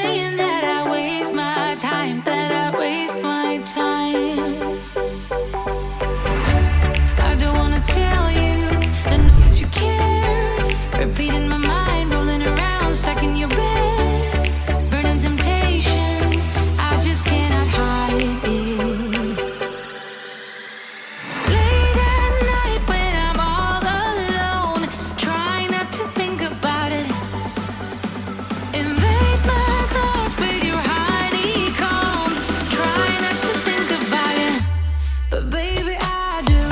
saying that I waste my time, that I waste my time. I don't wanna tell you, don't know if you care. Repeating my mind, rolling around, stuck in your bed. Burning temptation, I just cannot hide it. Late at night when I'm all alone, try not to think about it. Invade my thoughts with your honeycomb. Try not to think about it, but baby I do.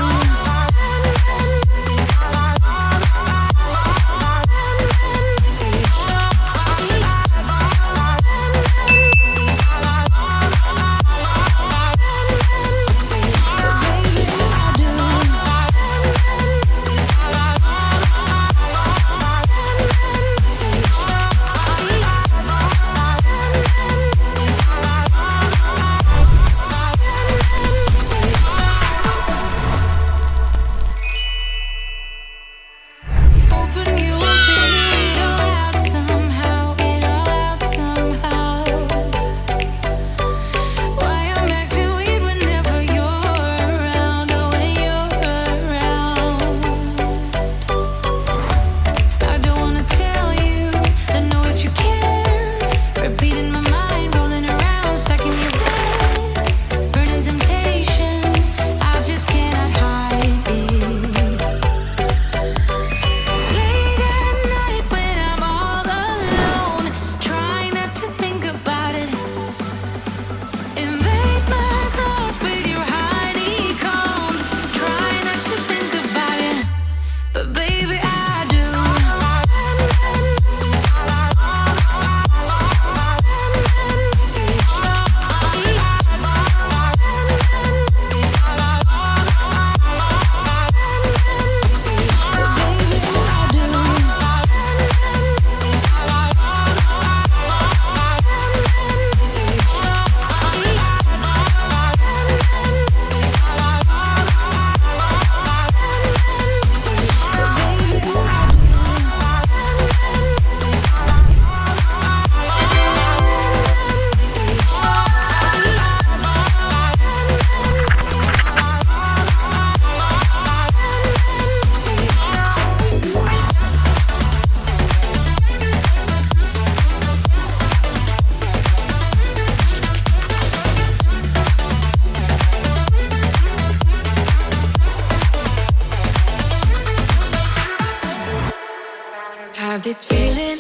Hoping you will figure it all out somehow, it all out somehow. Why I'm acting weird whenever you're around, oh when you're around. I don't wanna tell you, don't know if you care. Repeating my mind, rolling around, stuck in your bed. Burning temptation, I just cannot hide it. Late at night when I'm all alone, try not to think about it. Invade my thoughts with your honeycomb. Try not to think about it, but baby I do. Have this feeling,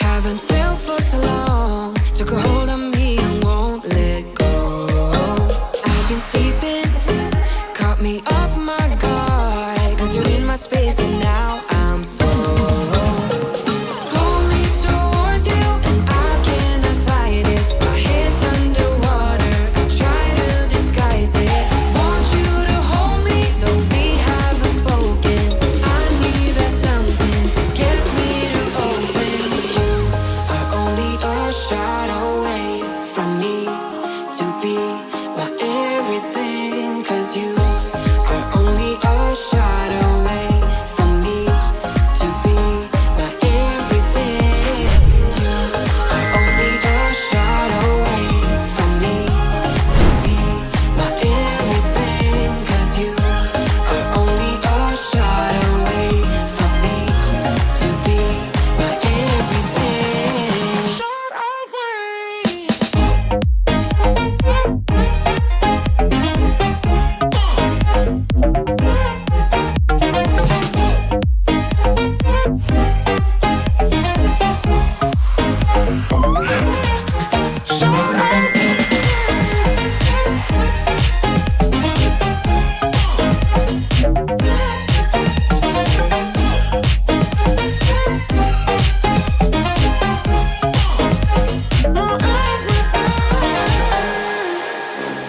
haven't felt for so long. Took a hold of me and won't let go. I've been sleeping, caught me off my guard. Cause you're in my space and now I'm so. Pull me towards you and I cannot fight it. My head's underwater, I try to disguise it. Want you to hold me, though we haven't spoken. I need that something to get me to open. You are only a shot away from me to be my everything. Cause you are only a shot away from me to be my everything. You are only a shot away from me to be my everything. Cause you are only a shot away from me to be my everything. Shot away.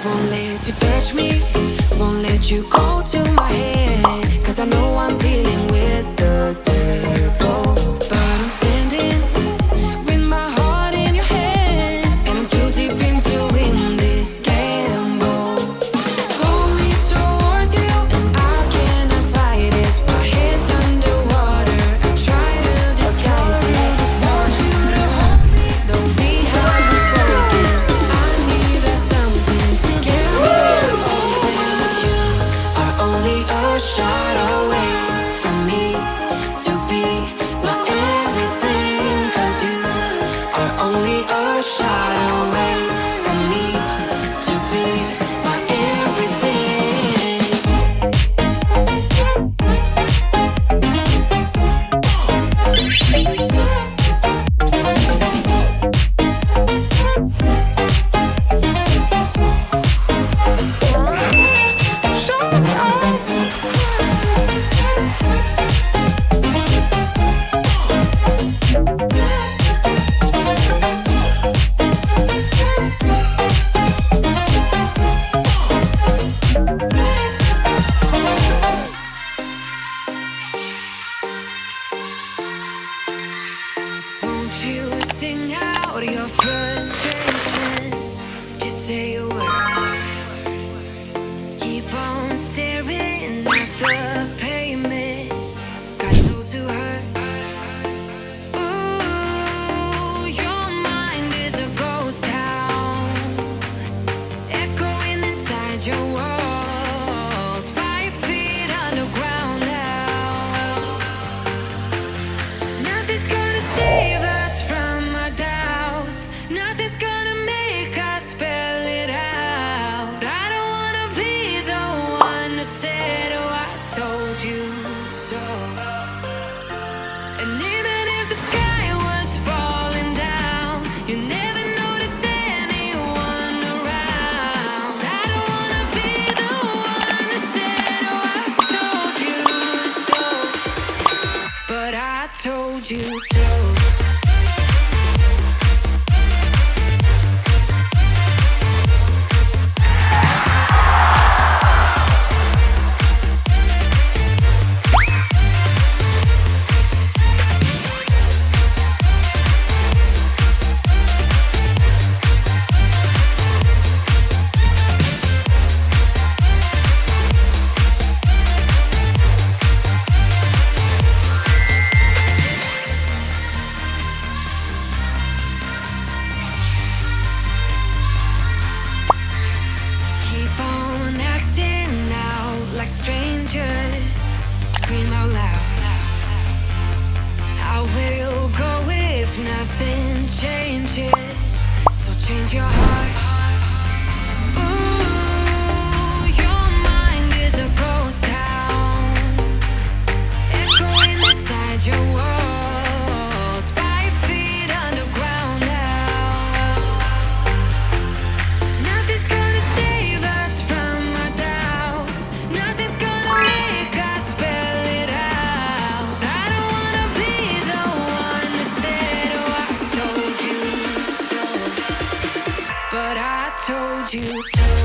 Won't let you touch me, won't let you go to my head. Cause I know I'm dealing with the devil. But I'm standing with my heart in your hand, and I'm too deep into in this gamble. Pull me towards you and I cannot fight it. My head's underwater, I try to disguise it. Want you to hold me, though we staring at the pavement. God knows who hurt. Ooh, your mind is a ghost town, echoing inside your walls. 5 feet underground now. Nothing's gonna save us from our doubts. Nothing's gonna make us spell it out. I don't wanna be the one who said, oh, I told you so. And even if the sky was falling down, you never noticed anyone around. I don't wanna be the one who said, oh, I told you so. But I told you so. Keep on acting out like strangers. Scream out loud. I will go if nothing changes. So change your heart. Ooh, your mind is a ghost town, echoing inside your walls. 5 feet underground now. Nothing's gonna save us from our doubts. Nothing's gonna make us spell it out. I don't wanna be the one who said, oh, I told you so. But I told you so.